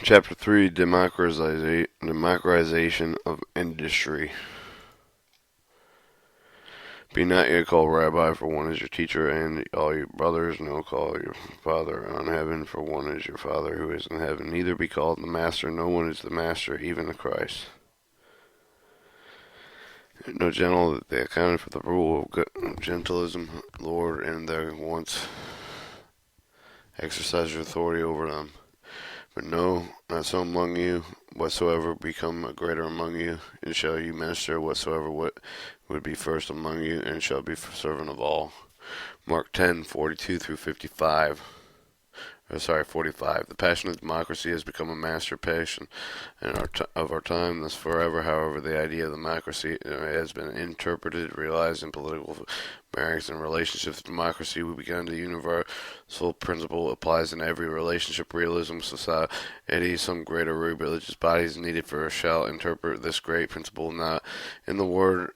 Chapter 3, Democratization of Industry. Be not yet called rabbi, for one is your teacher, and all your brothers, no call your Father on heaven, for one is your Father who is in heaven. Neither be called the Master, no one is the Master, even the Christ. No gentle that they accounted for the rule of gentilism, Lord, and their once exercised authority over them. But no, not so among you. Whatsoever become a greater among you, and shall you minister whatsoever would be first among you, and shall be servant of all. Mark 10:42 through 55. 45. The passion of democracy has become a master passion of our time, thus forever. However, the idea of democracy has been interpreted, realized in political bearings and relationships. Democracy, we began the universal principle applies in every relationship. Realism, society, some greater religious bodies needed for shall interpret this great principle not in the word,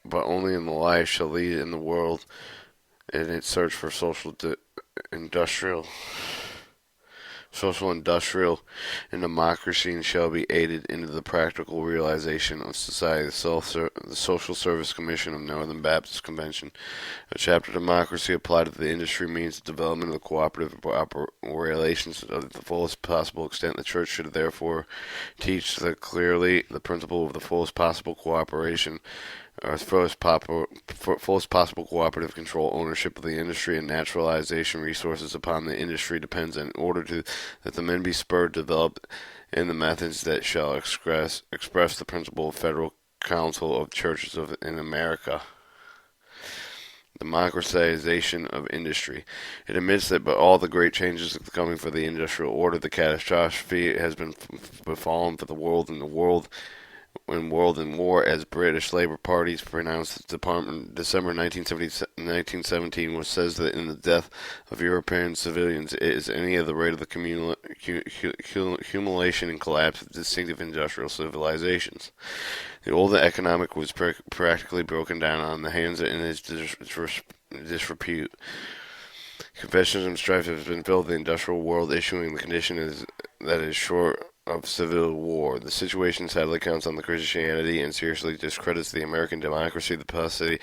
but only in the life, shall lead in the world in its search for industrial, and democracy, and shall be aided into the practical realization of society. The Social Service Commission of Northern Baptist Convention. A chapter Democracy applied to the industry means the development of the cooperative relations to the fullest possible extent. The church should therefore teach clearly the principle of the fullest possible cooperation, fullest possible cooperative control, ownership of the industry, and naturalization resources upon the industry depends in order that the men be spurred, developed in the methods that shall express the principle of Federal Council of Churches in America. Democratization of industry. It admits that by all the great changes coming for the industrial order, the catastrophe has been befallen for the world and war, as British Labour parties pronounced the Department December 1917, which says that in the death of European civilians it is any of the rate of the accumulation and collapse of distinctive industrial civilizations. The old economic was practically broken down on the hands in its disrepute. Confessions and strife have been filled the industrial world, issuing the condition that is short of civil war. The situation sadly counts on the Christianity and seriously discredits the American democracy. The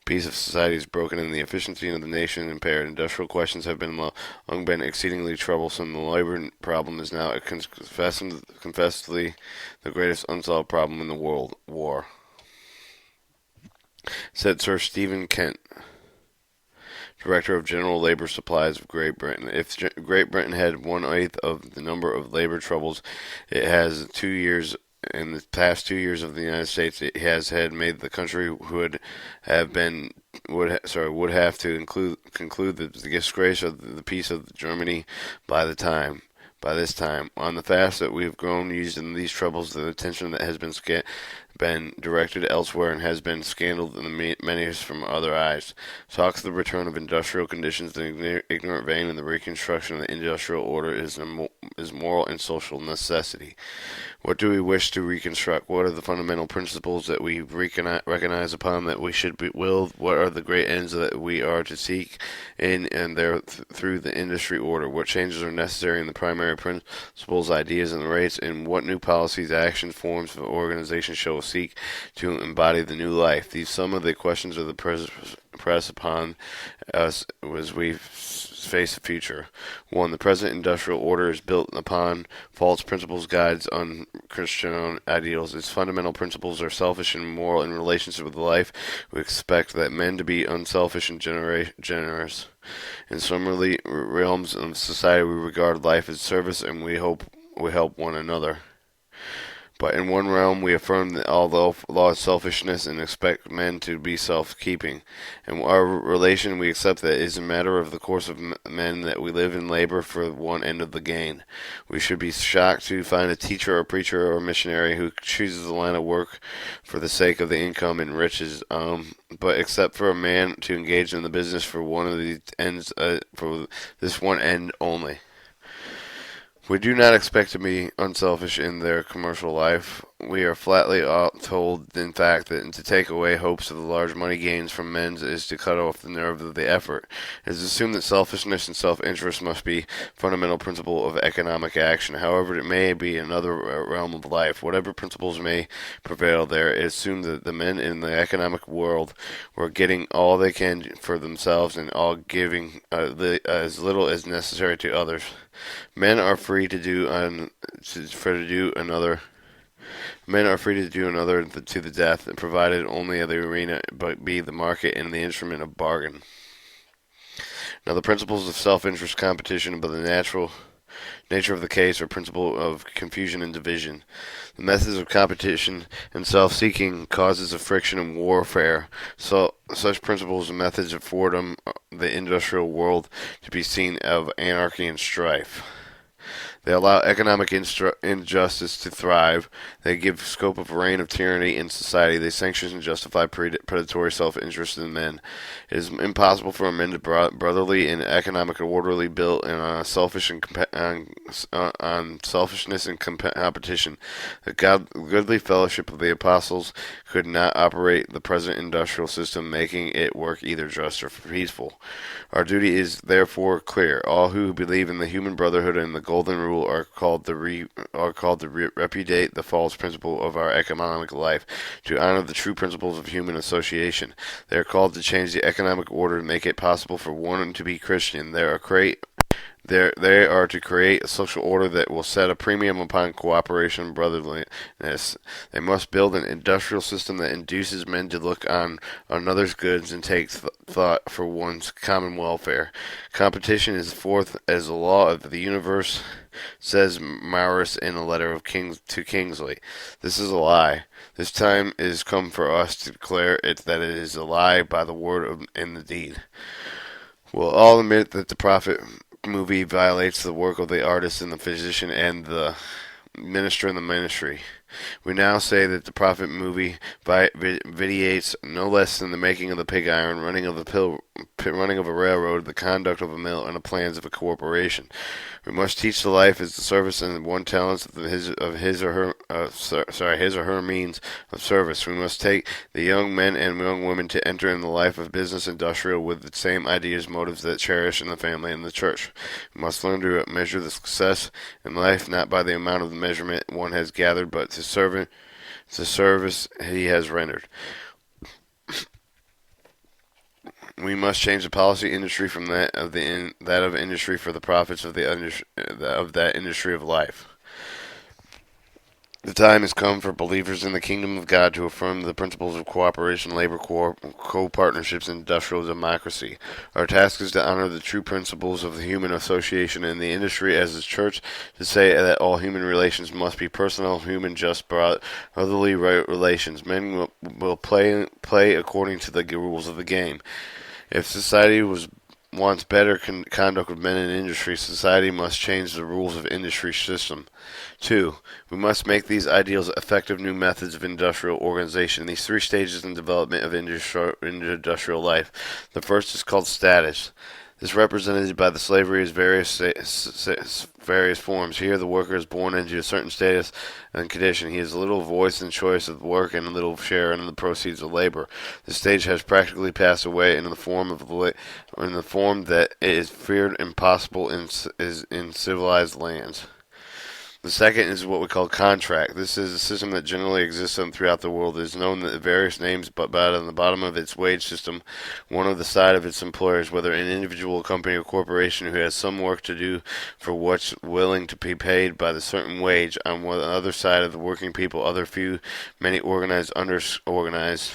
peace of society is broken and the efficiency of the nation impaired. Industrial questions have long been exceedingly troublesome. The labor problem is now confessedly the greatest unsolved problem in the world. War. Said Sir Stephen Kent, Director of General Labor Supplies of Great Britain. If Great Britain had 1/8 of the number of labor troubles it has in the past 2 years of the United States, it has had made the country would have to conclude the disgrace of the peace of Germany by this time. On the fact that we have grown used in these troubles, the attention that has been directed elsewhere and has been scandaled in the many from other eyes. Talks of the return of industrial conditions, the ignorant vein, and the reconstruction of the industrial order is moral and social necessity. What do we wish to reconstruct? What are the fundamental principles that we recognize upon that we should will? What are the great ends that we are to seek in and there through the industry order? What changes are necessary in the primary principles, ideas, and rates? And what new policies, actions, forms of organization shall seek to embody the new life? These some of the questions of the press upon us as we face the future. 1. The present industrial order is built upon false principles, guides on Christian ideals. Its fundamental principles are selfish and immoral in relationship with life. We expect that men to be unselfish and generous. In similarly realms of society, we regard life as service, and we help one another. But in one realm, we affirm that all law is selfishness and expect men to be self-keeping. In our relation, we accept that it is a matter of the course of men that we live and labor for one end of the gain. We should be shocked to find a teacher or preacher or missionary who chooses the line of work for the sake of the income and riches. But except for a man to engage in the business for one of these ends, for this one end only. We do not expect to be unselfish in their commercial life. we are flatly told, in fact, that to take away hopes of the large money gains from men is to cut off the nerve of the effort. It is assumed that selfishness and self-interest must be fundamental principle of economic action. However, it may be another realm of life. Whatever principles may prevail there, it is assumed that the men in the economic world were getting all they can for themselves and all giving as little as necessary to others. Men are free to do another. Men are free to do another to the death, provided only the arena but be the market and the instrument of bargain. Now, the principles of self-interest, competition, but the natural nature of the case are principle of confusion and division. The methods of competition and self-seeking causes of friction and warfare. So, such principles and methods afford the industrial world to be seen of anarchy and strife. They allow economic injustice to thrive. They give scope of reign of tyranny in society. They sanction and justify predatory self-interest in men. It is impossible for men to brotherly and economic orderly built on selfishness and competition. The goodly fellowship of the apostles could not operate the present industrial system, making it work either just or peaceful. Our duty is therefore clear. All who believe in the human brotherhood and the golden rule are called to repudiate the false principle of our economic life, to honor the true principles of human association. They are called to change the economic order to make it possible for one to be Christian. They are to create a social order that will set a premium upon cooperation and brotherliness. They must build an industrial system that induces men to look on others' goods and take thought for one's common welfare. Competition is forth as the law of the universe, says Maurus in a letter to Kingsley. This is a lie. This time is come for us to declare it that it is a lie by the word and the deed. We'll all admit that the prophet movie violates the work of the artist and the physician and the minister in the ministry. We now say that the prophet movie vitiates no less than the making of the pig iron, running of a railroad, the conduct of a mill, and the plans of a corporation. We must teach the life as the service and one talents of his or her means of service. We must take the young men and young women to enter in the life of business industrial with the same ideas, motives that cherish in the family and the church. We must learn to measure the success in life not by the amount of the measurement one has gathered, but to service he has rendered. We must change the policy industry from that of industry for the profits of that industry of life. The time has come for believers in the kingdom of God to affirm the principles of cooperation, labor, co-partnerships, and industrial democracy. Our task is to honor the true principles of the human association in the industry as the church, to say that all human relations must be personal, human, just, brotherly relations. Men will play according to the rules of the game. If society wants better conduct of men in industry, society must change the rules of industry system. 2. We must make these ideals effective new methods of industrial organization. These 3 stages in development of industrial life. The first is called status. This is represented by the slavery's various forms. Here, the worker is born into a certain status and condition. He has little voice in choice of work and little share in the proceeds of labor. This stage has practically passed away in the form that it is feared impossible in civilized lands. The second is what we call contract. This is a system that generally exists throughout the world. It is known that various names, but on the bottom of its wage system, one of the side of its employers, whether an individual, company, or corporation, who has some work to do for what's willing to be paid by the certain wage. On the other side of the working people, other few, many organized, underorganized.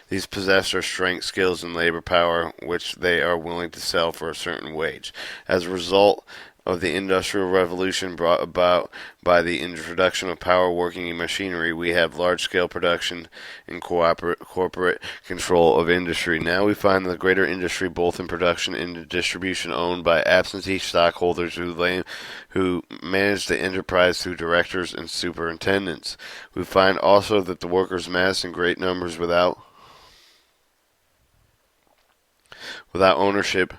These possess their strength, skills, and labor power, which they are willing to sell for a certain wage. As a result of the Industrial Revolution brought about by the introduction of power working machinery, we have large-scale production and corporate control of industry. Now we find the greater industry, both in production and distribution, owned by absentee stockholders who manage the enterprise through directors and superintendents. We find also that the workers mass in great numbers without ownership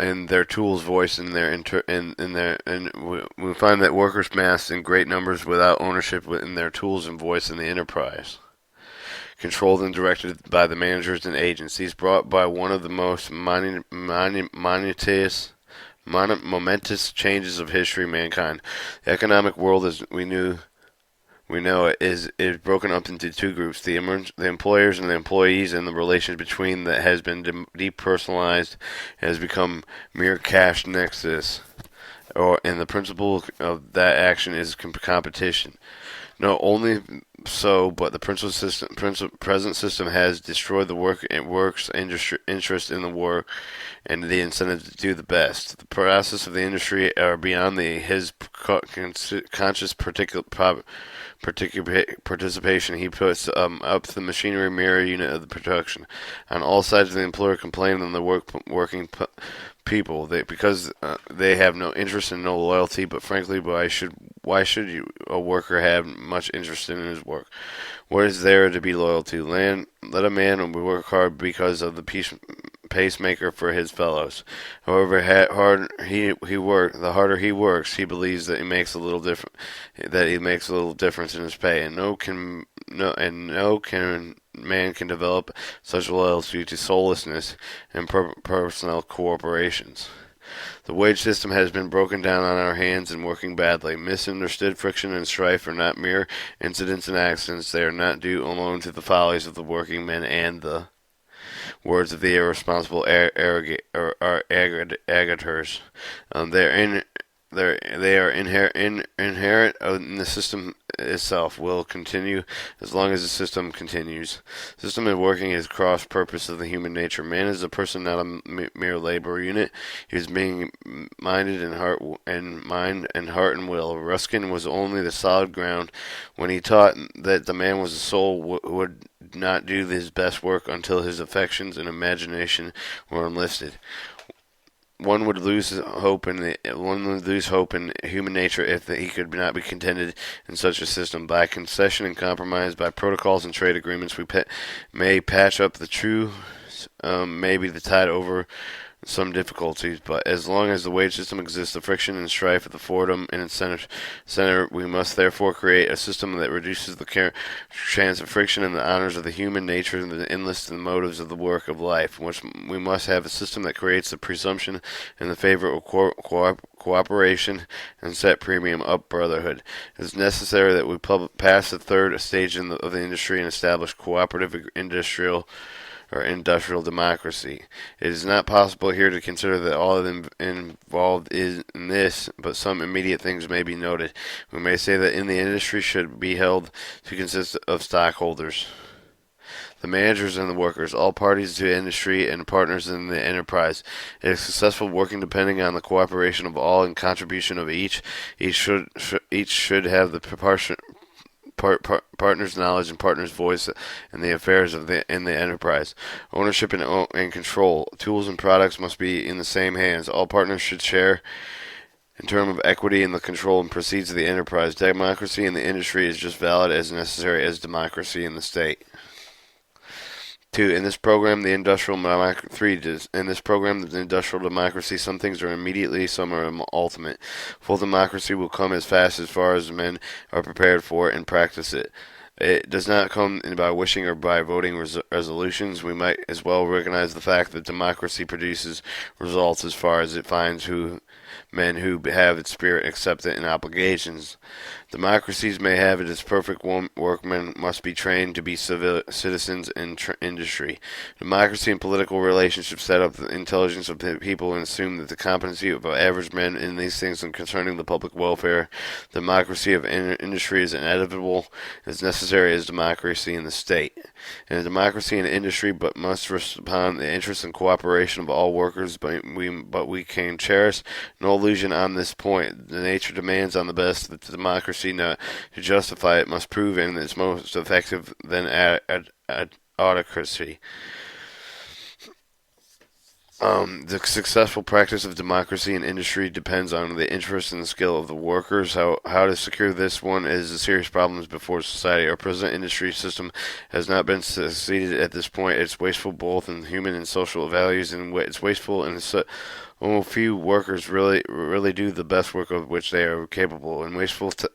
in their tools, voice, and we find that workers mass in great numbers without ownership in their tools and voice in the enterprise, controlled and directed by the managers and agencies, brought by one of the most momentous changes of history, mankind. The economic world, as we know it, is broken up into two groups: the employers and the employees, and the relations between that has been depersonalized and has become mere cash nexus. And the principle of that action is competition. Not only so, but the present system has destroyed the work's interest in the work and the incentive to do the best. The process of the industry are beyond his conscious participation. He puts up the machinery mirror unit of the production. On all sides, the employer complains on the working people because they have no interest and no loyalty. But frankly, why should a worker have much interest in his work? What is there to be loyal to? Let a man work hard because of the pacemaker for his fellows. However the harder he works, he believes that he makes a little difference in his pay, and no man can develop such loyalty to soullessness and personal corporations. The wage system has been broken down on our hands and working badly. Misunderstood friction and strife are not mere incidents and accidents. They are not due alone to the follies of the working men and the words of the irresponsible agitators. They are inherent in the system itself. Will continue as long as the system continues. The system is working is cross purpose of the human nature. Man is a person, not a mere labor unit. He is being minded in mind and heart and will. Ruskin was only the solid ground when he taught that the man was a soul who would not do his best work until his affections and imagination were enlisted. One would lose hope in human nature if he could not be contented in such a system. By concession and compromise, by protocols and trade agreements, we may patch up the true, maybe the tide over some difficulties, but as long as the wage system exists, the friction and strife at the Fordham and its center, we must therefore create a system that reduces the chance of friction and the honors of the human nature and the endless and motives of the work of life. We must have a system that creates the presumption in the favor of cooperation and set premium up brotherhood. It is necessary that we pass the third stage of the industry and establish cooperative industrial democracy. It is not possible here to consider that all of them involved in this, but some immediate things may be noted. We may say that in the industry should be held to consist of stockholders, the managers and the workers, all parties to industry and partners in the enterprise. It is successful working depending on the cooperation of all and contribution of each. Each should have the partner's knowledge and partner's voice in the affairs in the enterprise. Ownership and control. Tools and products must be in the same hands. All partners should share in terms of equity in the control and proceeds of the enterprise. Democracy in the industry is just valid as necessary as democracy in the state. 2. In this program, the industrial democracy, some things are immediately, some are ultimate. Full democracy will come as fast as far as men are prepared for it and practice it. It does not come by wishing or by voting resolutions. We might as well recognize the fact that democracy produces results as far as it finds men who have its spirit, accept it, and obligations. Democracies may have it as perfect workmen must be trained to be citizens in industry. Democracy and political relationships set up the intelligence of the people and assume that the competency of average men in these things and concerning the public welfare. Democracy of industry is inevitable, as necessary as democracy in the state. And a democracy in industry but must rest upon the interest and cooperation of all workers, but we can cherish no illusion on this point. The nature demands on the best that the democracy to justify it must prove in its most effective than autocracy. The successful practice of democracy in industry depends on the interest and the skill of the workers. How to secure this one is a serious problem before society. Our present industry system has not been succeeded at this point. It's wasteful both in human and social values, and it's wasteful in Only few workers really do the best work of which they are capable, and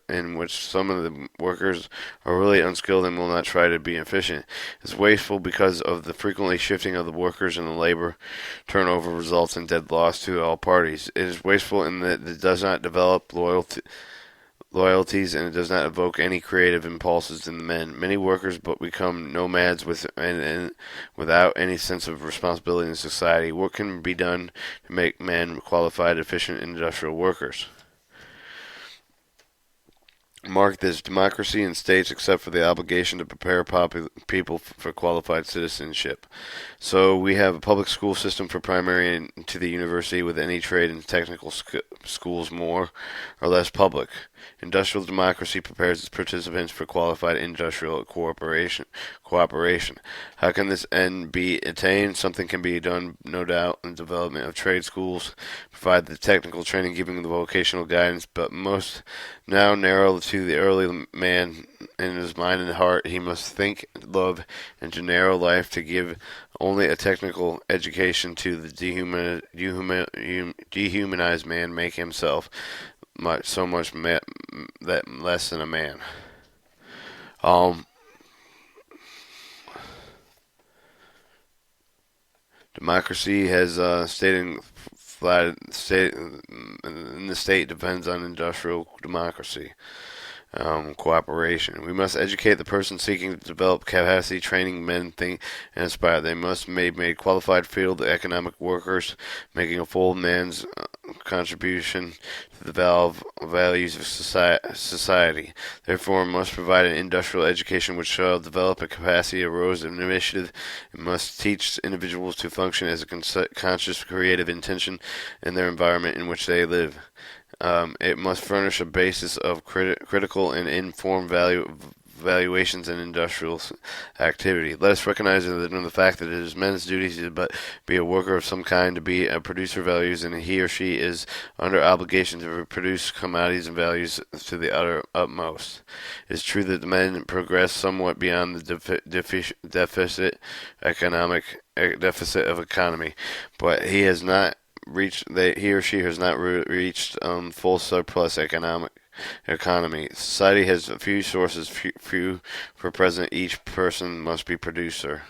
in which some of the workers are really unskilled and will not try to be efficient. It's wasteful because of the frequently shifting of the workers, and the labor turnover results in dead loss to all parties. It is wasteful in that it does not develop loyalties, and it does not evoke any creative impulses in the men. Many workers but become nomads and without any sense of responsibility in society. What can be done to make men qualified, efficient industrial workers? Mark this: democracy in states except for the obligation to prepare people for qualified citizenship. So we have a public school system for primary and to the university, with any trade and technical schools more or less public. Industrial democracy prepares its participants for qualified industrial cooperation. How can this end be attained? Something can be done, no doubt, in the development of trade schools, provide the technical training, giving the vocational guidance, but most now narrow to the early man in his mind and heart. He must think, love, and to narrow life to give only a technical education to the dehumanized man, make himself that less than a man. Um, Democracy has stated flat state in the state depends on industrial democracy. Cooperation. We must educate the person seeking to develop capacity, training men, think, and inspire. They must be made qualified field economic workers, making a full man's contribution to the values of society. Therefore, must provide an industrial education which shall develop a capacity, arose an initiative, and must teach individuals to function as a conscious, creative intention in their environment in which they live. It must furnish a basis of critical and informed valuations in industrial activity. Let us recognize the fact that it is men's duty to be a worker of some kind, to be a producer of values, and he or she is under obligation to produce commodities and values to the utmost. It is true that the men progress somewhat beyond the deficit of economy, but he has not he or she has not reached full surplus economy. Society has a few sources, few for present. Each person must be producer.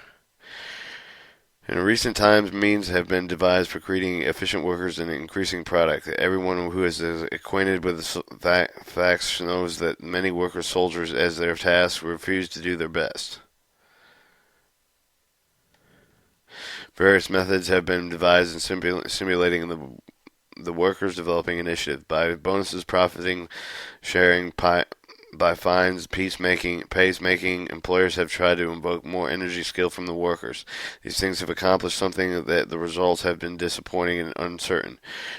In recent times, means have been devised for creating efficient workers and increasing product. Everyone who is acquainted with the facts knows that many workers, soldiers, as their task, refuse to do their best. Various methods have been devised in simulating the workers' developing initiative by bonuses, profiting, sharing, by fines, pacemaking. Employers have tried to invoke more energy skill from the workers. These things have accomplished something, that the results have been disappointing and uncertain.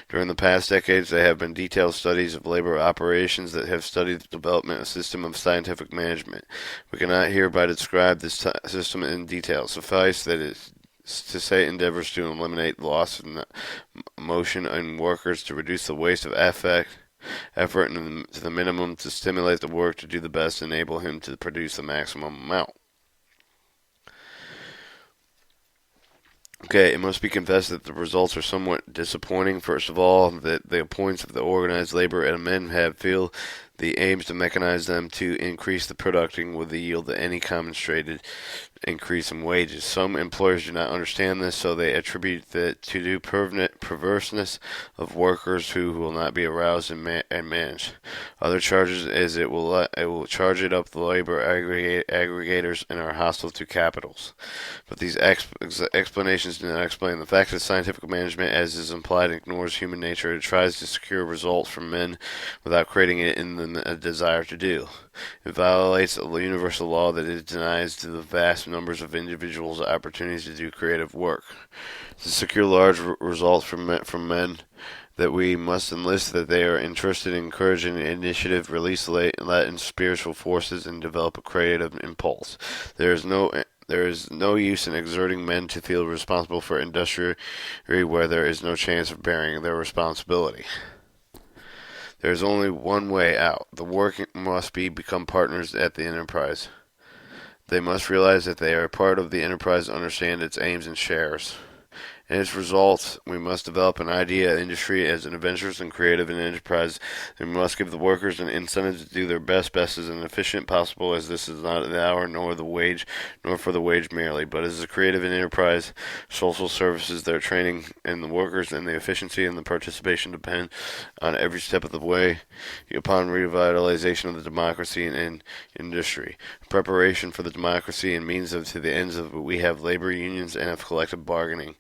During the past decades, there have been detailed studies of labor operations that have studied the development of a system of scientific management. We cannot hereby describe this system in detail. Suffice that it to say endeavors to eliminate the loss of motion in workers, to reduce the waste of effort to the minimum, to stimulate the work to do the best, enable him to produce the maximum amount. Okay, it must be confessed that the results are somewhat disappointing. First of all, that the points of the organized labor and men have feel the aims to mechanize them to increase the production with the yield of any demonstrated increase in wages. Some employers do not understand this, so they attribute that to the perverseness of workers who will not be aroused and managed. Other charges is it will charge it up the labor aggregators and are hostile to capitals. But these explanations do not explain the fact that scientific management, as is implied, ignores human nature. It tries to secure results from men without creating it in them a desire to do. It violates a universal law that it denies to the vast numbers of individuals opportunities to do creative work. To secure large results from men, that we must enlist that they are interested in encouraging initiative, release latent spiritual forces, and develop a creative impulse. There is no use in exerting men to feel responsible for industry where there is no chance of bearing their responsibility. There is only one way out. The working must become partners at the enterprise. They must realize that they are part of the enterprise, understand its aims and shares As a result, we must develop an idea industry as an adventurous and creative and enterprise. And we must give the workers an incentive to do their best as an efficient possible, as this is not the hour nor the wage, nor for the wage merely, but as a creative and enterprise social services. Their training and the workers and the efficiency and the participation depend on every step of the way upon revitalization of the democracy and industry. Preparation for the democracy and means of to the ends of we have labor unions and have collective bargaining.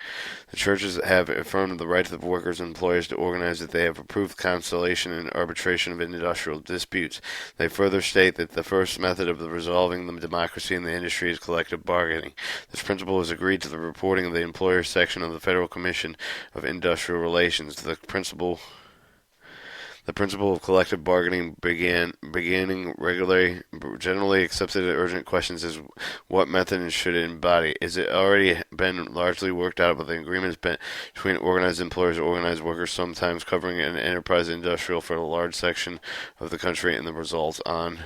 The churches have affirmed the right of the workers and employers to organize that they have approved conciliation and arbitration of industrial disputes. They further state that the first method of resolving the democracy in the industry is collective bargaining. This principle is agreed to the reporting of the employers section of the Federal Commission of Industrial Relations. The principle of collective bargaining beginning regularly, generally accepted urgent questions is what method should it embody? Is it already been largely worked out by the agreements between organized employers and organized workers, sometimes covering an enterprise industrial for a large section of the country, and the results on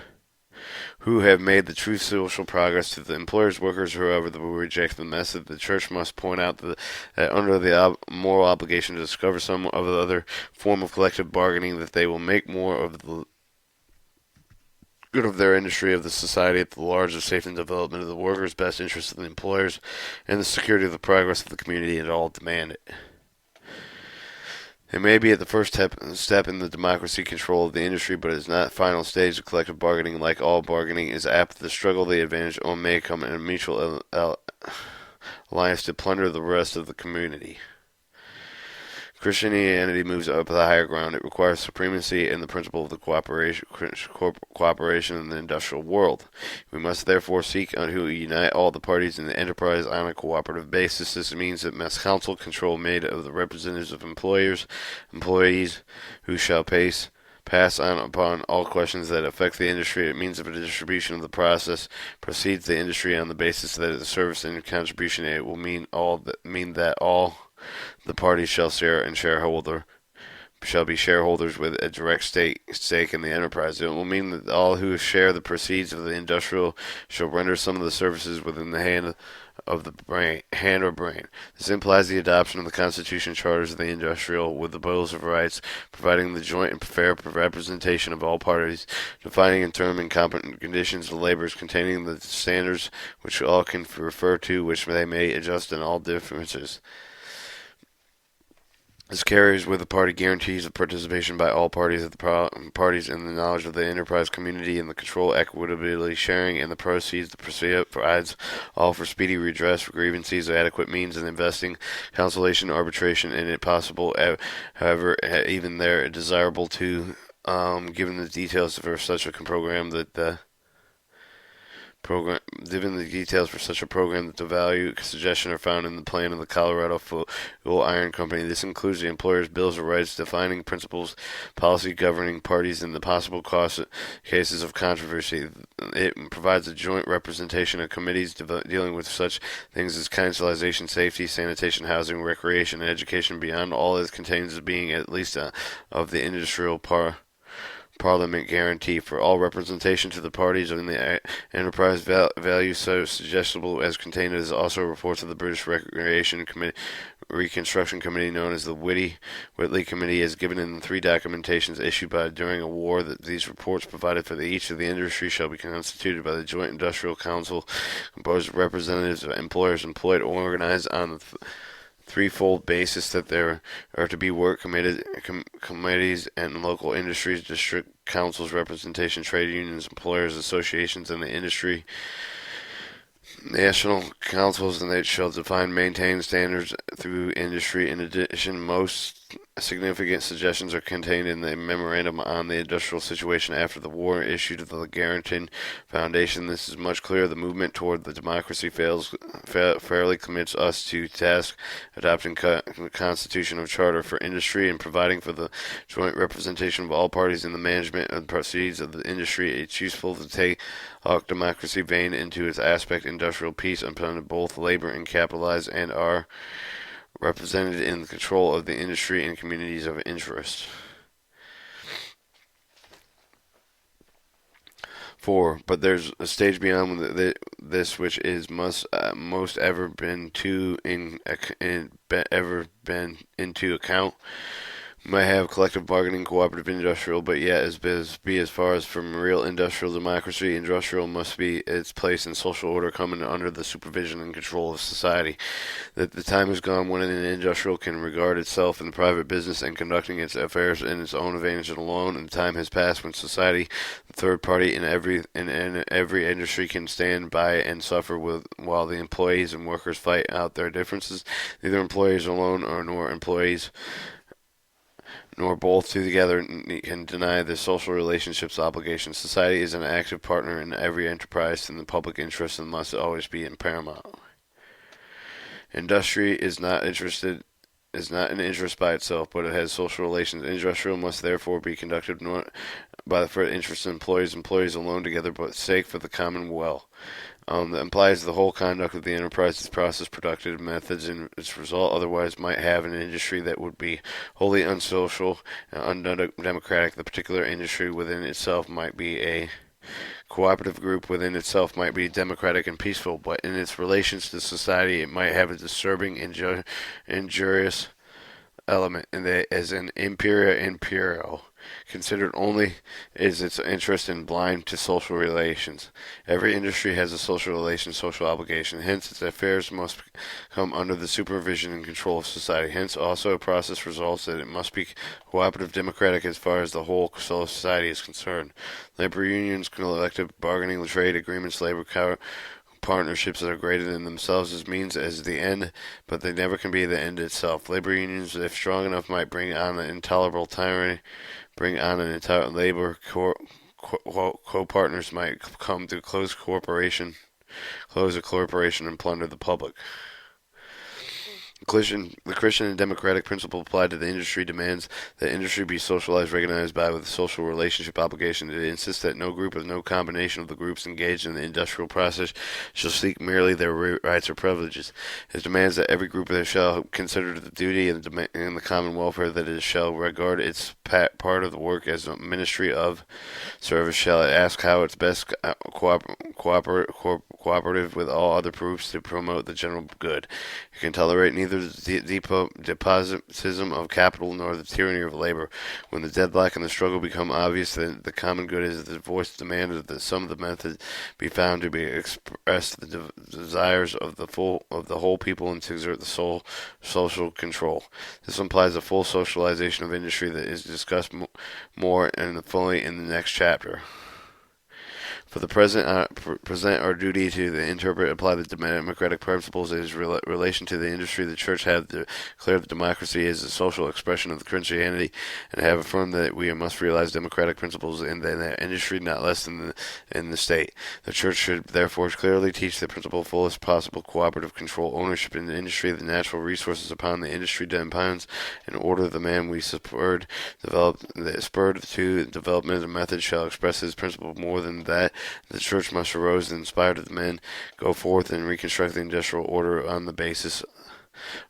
who have made the true social progress to the employers, workers, whoever will reject the method. The church must point out that under the moral obligation to discover some of the other form of collective bargaining, that they will make more of the good of their industry, of the society at the large, the safety and development of the workers, best interests of the employers, and the security of the progress of the community, and all demand it. It may be at the first step in the democracy control of the industry, but it is not final stage of collective bargaining. Like all bargaining is apt, the struggle, the advantage may come in a mutual alliance to plunder the rest of the community. Christianity moves up the higher ground. It requires supremacy in the principle of the cooperation in the industrial world. We must therefore seek to unite all the parties in the enterprise on a cooperative basis. This means that must council control made of the representatives of employees, who shall pass on upon all questions that affect the industry. It means of a distribution of the process proceeds the industry on the basis that the service and contribution it will mean that all the parties shall be shareholders with a direct stake in the enterprise. It will mean that all who share the proceeds of the industrial shall render some of the services within the hand or brain. This implies the adoption of the Constitution charters of the industrial with the bills of rights, providing the joint and fair representation of all parties, defining in term and competent conditions of laborers, containing the standards which all can refer to, which they may adjust in all differences. This carries with the party guarantees of participation by all parties in the knowledge of the enterprise community and the control, equitably sharing in the proceeds. The procedure provides all for speedy redress for grievances, adequate means in investing, conciliation, arbitration, and if possible, however, even there desirable to, given the details for such a program that the given the details for such a program that the value suggestion are found in the plan of the Colorado Fuel Iron Company. This includes the employer's bills of rights, defining principles, policy governing parties, and the possible cases of controversy. It provides a joint representation of committees dealing with such things as conciliation, safety, sanitation, housing, recreation, and education. Beyond all, it contains being at least of the industrial Parliament guarantee for all representation to the parties in the enterprise value so suggestible as contained as also reports of the British Reconstruction Committee known as the Whitley Committee as given in the 3 documentations issued during a war. That these reports provided for each of the industry shall be constituted by the Joint Industrial Council composed of representatives of employers employed or organized on the threefold basis that there are to be work committees and local industries, district councils, representation, trade unions, employers, associations, and the industry national councils, and they shall define, maintain standards through industry. In addition, most significant suggestions are contained in the memorandum on the industrial situation after the war issued to the Garrington Foundation. This is much clearer. The movement toward the democracy fairly commits us to task adopting the Constitution of Charter for industry and providing for the joint representation of all parties in the management of the proceeds of the industry. It's useful to take democracy vein into its aspect industrial peace upon both labor and capitalize and are represented in the control of the industry and communities of interest. 4. But there's a stage beyond this which is most ever been ever been into account. Might have collective bargaining, cooperative industrial, but yet as far as from real industrial democracy, industrial must be its place in social order coming under the supervision and control of society. That the time is gone when an industrial can regard itself in the private business and conducting its affairs in its own advantage alone, and the time has passed when society, the third party in every industry, can stand by and suffer while the employees and workers fight out their differences. Neither employees alone nor employees nor both together can deny the social relationships obligation. Society is an active partner in every enterprise in the public interest and must always be in paramount. Industry is not an interest by itself, but it has social relations. Industrial must therefore be conducted not by the interest of employees alone together, but sake for the common well. That implies the whole conduct of the enterprise, its process, productive methods, and its result. Otherwise, might have an industry that would be wholly unsocial and undemocratic. The particular industry within itself might be a cooperative group within itself might be democratic and peaceful, but in its relations to society, it might have a disturbing, injurious element, and that as an imperial, considered only is its interest and blind to social relations. Every industry has a social obligation. Hence, its affairs must come under the supervision and control of society. Hence, also, a process results that it must be cooperative, democratic as far as the whole society is concerned. Labor unions, collective bargaining, trade agreements, labor partnerships that are greater than themselves as means as the end, but they never can be the end itself. Labor unions, if strong enough, might bring on an intolerable tyranny, bring on an entire labor co-partners might come to close a corporation, and plunder the public. The Christian and democratic principle applied to the industry demands that industry be socialized, recognized by with a social relationship obligation. It insists that no group or no combination of the groups engaged in the industrial process shall seek merely their rights or privileges. It demands that every group shall consider the duty and the common welfare, that it shall regard its part of the work as a ministry of service, shall it ask how its best cooperative with all other groups to promote the general good. It can tolerate neither the despotism of capital nor the tyranny of labor. When the deadlock and the struggle become obvious, then the common good is the voiced demand that some of the method be found to be expressed the desires of the whole people and to exert the social control. This implies a full socialization of industry that is discussed more and fully in the next chapter. For the present our duty to interpret and apply the democratic principles in its relation to the industry. The Church have declared that democracy is a social expression of Christianity, and have affirmed that we must realize democratic principles in the industry not less than in the state. The Church should therefore clearly teach the principle of fullest possible cooperative control, ownership in the industry, the natural resources upon the industry depends, in order the man we spurred to development of the method shall express his principle more than that. The Church must arouse and inspire the men, go forth and reconstruct the industrial order on the basis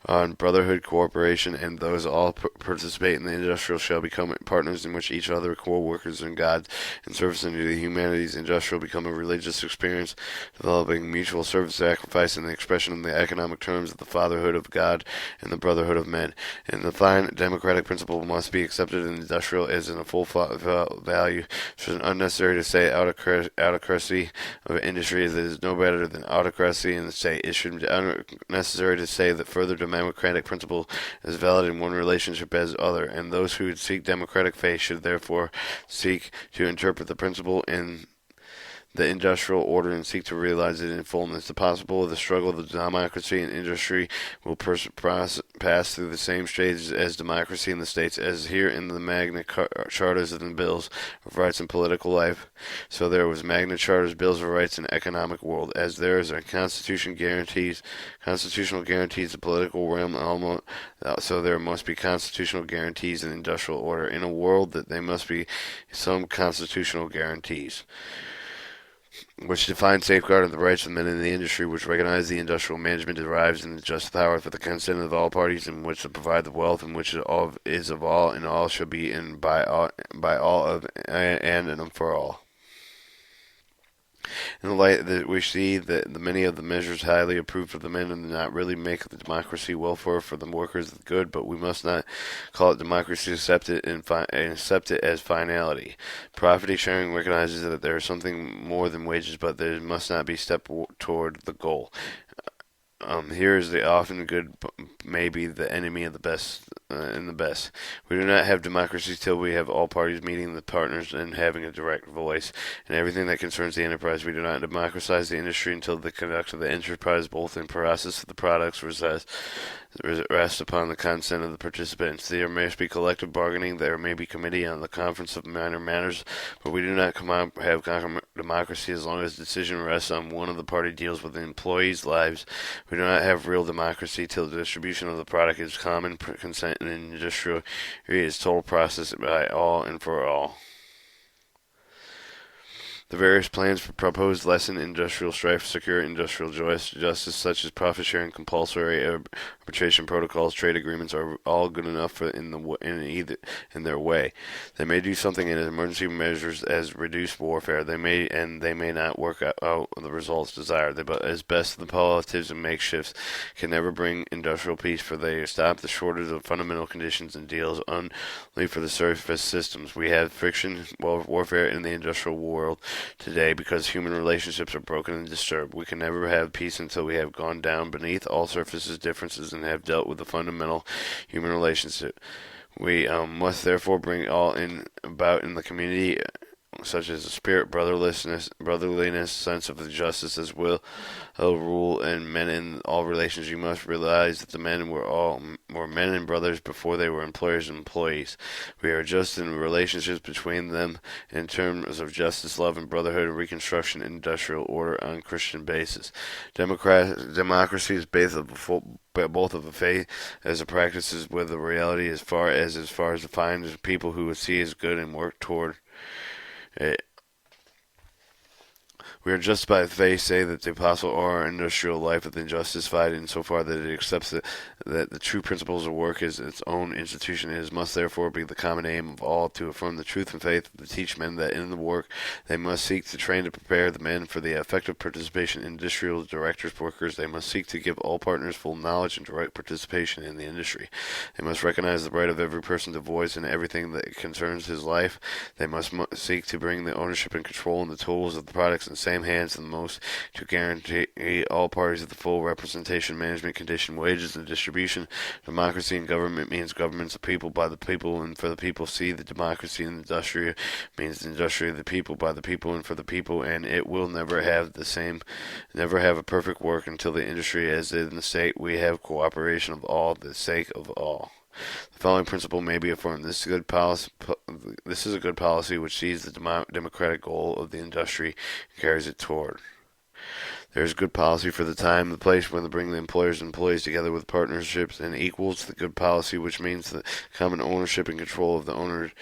on brotherhood, cooperation, and those all participate in the industrial shall become partners in which each other co-workers in God in service unto the humanities. Industrial become a religious experience, developing mutual service, sacrifice, and the expression in the economic terms of the fatherhood of God and the brotherhood of men. And the fine democratic principle must be accepted in industrial as in a full value. It is unnecessary to say autocracy of industry that is no better than autocracy in the state. It should be unnecessary to say that further democratic principle is valid in one relationship as other, and those who seek democratic faith should therefore seek to interpret the principle in the industrial order and seek to realize it in fullness. The possible of the struggle of the democracy and industry will pass through the same stages as democracy in the states, as here in the Magna Chartas and Bills of Rights in political life. So there was Magna Chartas, Bills of Rights in economic world, as there is a constitutional guarantees the political realm. So there must be constitutional guarantees in industrial order. In a world that there must be some constitutional guarantees, which define safeguard of the rights of men in the industry, which recognize the industrial management derives in the just power for the consent of all parties, in which to provide the wealth, in which it is of all, and all shall be in by all of and for all. In the light that we see that the many of the measures highly approved of the men do not really make the democracy welfare for the workers good, but we must not call it democracy, accept it and accept it as finality. Profit sharing recognizes that there is something more than wages, but there must not be step toward the goal. Here is the often good, maybe the enemy of the best, and the best. We do not have democracy till we have all parties meeting the partners and having a direct voice in everything that concerns the enterprise. We do not democratize the industry until the conduct of the enterprise, both in process of the products, rest upon the consent of the participants. There may be collective bargaining, there may be committee on the conference of minor matters, but we do not have democracy as long as the decision rests on one of the party deals with the employees' lives. We do not have real democracy till the distribution of the product is common consent and industrial is total process by all and for all. The various plans for proposed lessen industrial strife, secure industrial justice, such as profit sharing, compulsory arbitration protocols, trade agreements, are all good enough in their way. They may do something in emergency measures as reduce warfare. They may not work out the results desired. But as best the politics and makeshifts can never bring industrial peace, for they stop the shortage of fundamental conditions and deals only for the surface systems. We have friction, warfare in the industrial world today because human relationships are broken and disturbed. We can never have peace until we have gone down beneath all surfaces differences and have dealt with the fundamental human relationship. We must therefore bring all about in the community, such as the spirit, brotherliness, sense of the justice as will rule, and men in all relations. You must realize that the men were men and brothers before they were employers and employees. We are just in relationships between them in terms of justice, love, and brotherhood, and reconstruction, industrial order on Christian basis. Democracy is both of a faith as a practices with a reality as far as defined as people who would see as good and work toward it. We are justified if they say that the apostle or industrial life is justified insofar that it accepts that the true principles of work is its own institution. It must therefore be the common aim of all to affirm the truth and faith, to teach men that in the work they must seek to train to prepare the men for the effective participation in industrial directors, workers. They must seek to give all partners full knowledge and direct participation in the industry. They must recognize the right of every person to voice in everything that concerns his life. They must seek to bring the ownership and control in the tools of the products in the same hands and the most to guarantee all parties of the full representation, management, condition, wages, and distribution. Democracy in government means governments of people by the people and for the people. See, the democracy in the industry means the industry of the people by the people and for the people, and it will never have a perfect work until the industry as in the state we have cooperation of all for the sake of all. The following principle may be affirmed. This is a good policy which sees the democratic goal of the industry and carries it toward. There is good policy for the time, the place when they bring the employers and employees together with partnerships and equals. The good policy which means the common ownership and control of the owner,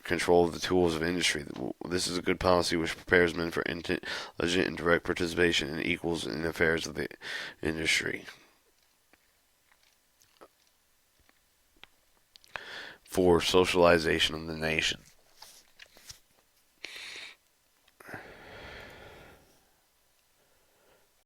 control of the tools of industry. This is a good policy which prepares men for intelligent and direct participation and equals in affairs of the industry. For socialization of the nation.